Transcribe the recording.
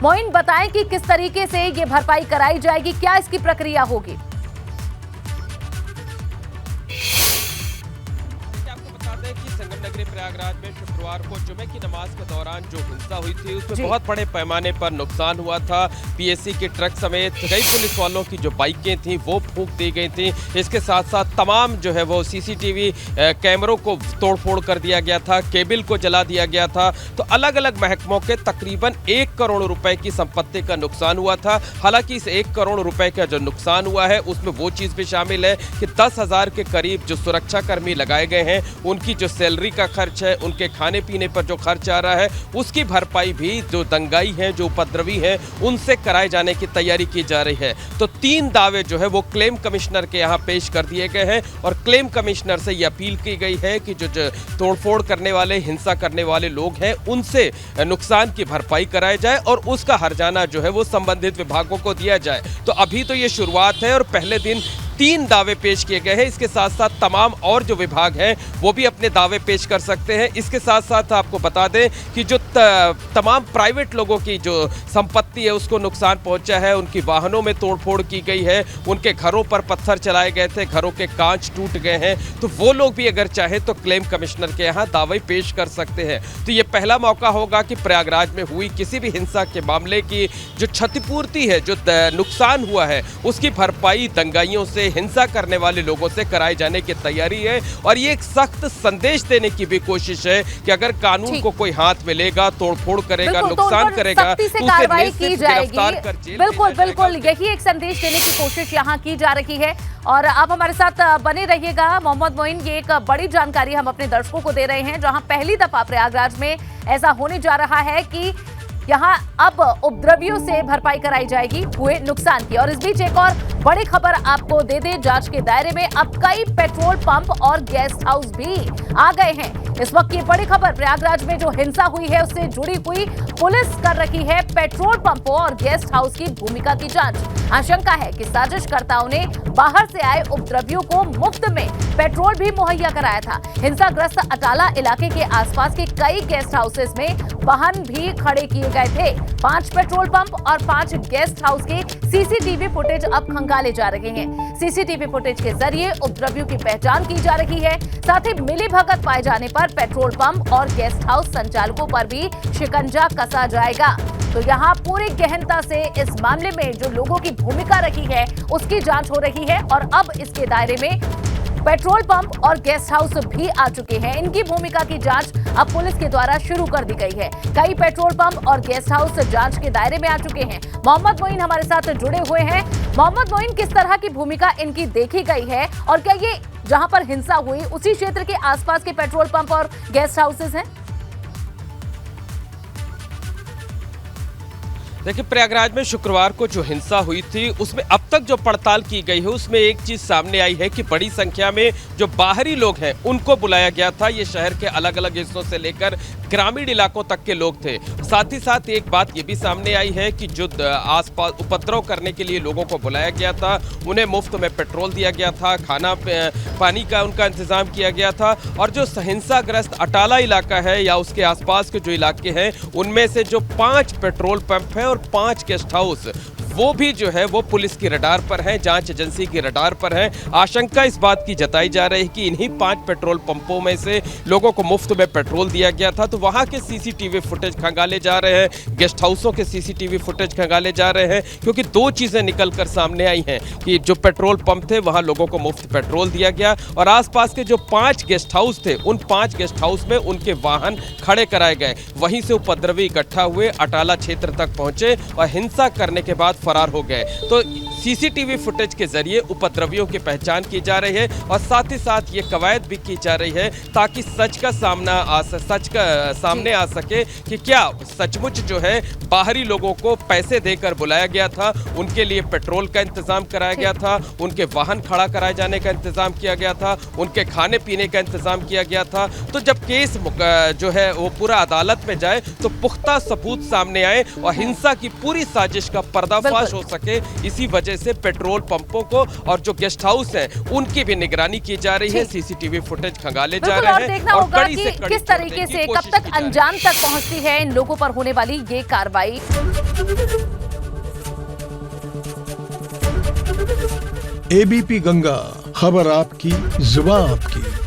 मोइन, बताएं कि किस तरीके से ये भरपाई कराई जाएगी, क्या इसकी प्रक्रिया होगी? संगमनगरी प्रयागराज में शुक्रवार को जुमे की नमाज के दौरान जो हिंसा हुई थी उसमें बहुत बड़े पैमाने पर नुकसान हुआ था। पीएससी के ट्रक समेत कई पुलिस वालों की जो बाइकें थी वो फूंक दी गई थी। इसके साथ साथ तमाम जो है वो सीसीटीवी कैमरों को तोड़फोड़ कर दिया गया था, केबल को जला दिया गया था। तो अलग अलग महकमों के तकरीबन 1 करोड़ रुपए की संपत्ति का नुकसान हुआ था। हालांकि इस 1 करोड़ रुपए का जो नुकसान हुआ है उसमें वो चीज़ भी शामिल है कि 10,000 के करीब जो सुरक्षा कर्मी लगाए गए हैं उनकी जो सैलरी का खर्च है, उनके खाने पीने पर जो खर्च आ रहा है उसकी भरपाई भी जो दंगाई हैं, जो उपद्रवी हैं, उनसे कराए जाने की तैयारी की जा रही है। तो 3 दावे जो है वो क्लेम कमिश्नर के यहाँ पेश कर दिए गए हैं और क्लेम कमिश्नर से ये अपील की गई है कि जो तोड़फोड़ करने वाले, हिंसा करने वाले लोग हैं उनसे नुकसान की भरपाई कराई जाए और उसका हर्जाना जो है वो संबंधित विभागों को दिया जाए। तो अभी तो ये शुरुआत है और पहले दिन 3 दावे पेश किए गए हैं। इसके साथ साथ तमाम और जो विभाग हैं वो भी अपने दावे पेश कर सकते हैं। इसके साथ साथ आपको बता दें कि जो तमाम प्राइवेट लोगों की जो संपत्ति है उसको नुकसान पहुंचा है, उनकी वाहनों में तोड़फोड़ की गई है, उनके घरों पर पत्थर चलाए गए थे, घरों के कांच टूट गए हैं, तो वो लोग भी अगर चाहे तो क्लेम कमिश्नर के यहाँ दावे पेश कर सकते हैं। तो ये पहला मौका होगा कि प्रयागराज में हुई किसी भी हिंसा के मामले की जो क्षतिपूर्ति है, जो नुकसान हुआ है, उसकी भरपाई दंगाइयों से, हिंसा करने वाले लोगों से कराए जाने की तैयारी है। और ये एक सख्त संदेश देने की भी कोशिश है कि अगर कानून को कोई हाथ में लेगा, तोड़फोड़ करेगा, नुकसान करेगा तो उसे कार्रवाई की जाएगी। बिल्कुल बिल्कुल, यही एक संदेश देने की कोशिश यहाँ की जा रही है। और आप हमारे साथ बने रहिएगा। मोहम्मद मोइन, ये एक बड़ी जानकारी हम अपने दर्शकों को दे रहे हैं, जहां पहली दफा प्रयागराज में ऐसा होने जा रहा है कि यहाँ अब उपद्रवियों से भरपाई कराई जाएगी हुए नुकसान की। और इस बीच एक और बड़ी खबर आपको दे दें, जांच के दायरे में अब कई पेट्रोल पंप और गेस्ट हाउस भी आ गए हैं। इस वक्त ये बड़ी खबर, प्रयागराज में जो हिंसा हुई है उससे जुड़ी हुई पुलिस कर रही है पेट्रोल पंपों और गेस्ट हाउस की भूमिका की जांच। आशंका है कि साजिशकर्ताओं ने बाहर से आए उपद्रवियों को मुफ्त में पेट्रोल भी मुहैया कराया था। हिंसाग्रस्त अटाला इलाके के आसपास के कई गेस्ट हाउसेस में वाहन भी खड़े किए गए थे। 5 पेट्रोल पंप और 5 गेस्ट हाउस के सीसीटीवी फुटेज अब खंगाले जा रहे हैं। सीसीटीवी फुटेज के जरिए उपद्रवियों की पहचान की जा रही है। साथ ही मिलीभगत पाए जाने पर पेट्रोल पंप और गेस्ट हाउस संचालकों पर भी शिकंजा कसा जाएगा। तो यहाँ पूरी गहनता से इस मामले में जो लोगों की भूमिका रही है उसकी जांच हो रही है। और अब इसके दायरे में पेट्रोल पंप और गेस्ट हाउस भी आ चुके हैं। इनकी भूमिका की जांच अब पुलिस के द्वारा शुरू कर दी गई है। कई पेट्रोल पंप और गेस्ट हाउस जांच के दायरे में आ चुके हैं। मोहम्मद मोइन हमारे साथ जुड़े हुए हैं। मोहम्मद मोइन, किस तरह की भूमिका इनकी देखी गई है और क्या ये जहां पर हिंसा हुई उसी क्षेत्र के आसपास के पेट्रोल पंप और गेस्ट हाउसेस हैं? देखिए, प्रयागराज में शुक्रवार को जो हिंसा हुई थी उसमें अब तक जो पड़ताल की गई है उसमें एक चीज सामने आई है कि बड़ी संख्या में जो बाहरी लोग हैं उनको बुलाया गया था। ये शहर के अलग अलग हिस्सों से लेकर ग्रामीण इलाकों तक के लोग थे। साथ ही साथ एक बात ये भी सामने आई है कि जो आसपास उपद्रव करने के लिए लोगों को बुलाया गया था उन्हें मुफ्त में पेट्रोल दिया गया था, खाना पानी का उनका इंतजाम किया गया था। और जो हिंसाग्रस्त अटाला इलाका है या उसके आसपास के जो इलाके हैं उनमें से जो 5 पेट्रोल पंप हैं और 5 गेस्ट हाउस वो भी जो है वो पुलिस की रडार पर है, जांच एजेंसी की रडार पर है। आशंका इस बात की जताई जा रही है कि इन्हीं 5 पेट्रोल पंपों में से लोगों को मुफ्त में पेट्रोल दिया गया था। तो वहां के सीसीटीवी फुटेज खंगाले जा रहे हैं, गेस्ट हाउसों के सीसीटीवी फुटेज खंगाले जा रहे हैं, क्योंकि 2 चीजें निकल कर सामने आई हैं कि जो पेट्रोल पंप थे वहां लोगों को मुफ्त पेट्रोल दिया गया और आसपास के जो 5 गेस्ट हाउस थे उन 5 गेस्ट हाउस में उनके वाहन खड़े कराए गए। वहीं से उपद्रवी इकट्ठा हुए, अटाला क्षेत्र तक पहुंचे और हिंसा करने के बाद फरार हो गए। तो सीसीटीवी फुटेज के जरिए उपद्रवियों की पहचान की जा रही है और साथ ही साथ ये कवायद भी की जा रही है ताकि सच का सामने आ सके कि क्या सचमुच जो है बाहरी लोगों को पैसे देकर बुलाया गया था, उनके लिए पेट्रोल का इंतजाम कराया गया था, उनके वाहन खड़ा कराए जाने का इंतजाम किया गया था, उनके खाने पीने का इंतजाम किया गया था। तो जब केस जो है वो पूरा अदालत में जाए तो पुख्ता सबूत सामने आए और हिंसा की पूरी साजिश का पर्दाफाश हो सके, इसी वजह वजह से पेट्रोल पंपों को और जो गेस्ट हाउस हैं उनकी भी निगरानी की जा रही है। सीसीटीवी फुटेज खंगाले जा रहे हैं देखना होगा कि किस तरीके से कब तक अंजाम तक पहुंचती है इन लोगों पर होने वाली ये कार्रवाई। एबीपी गंगा, खबर आपकी, जुबान आपकी।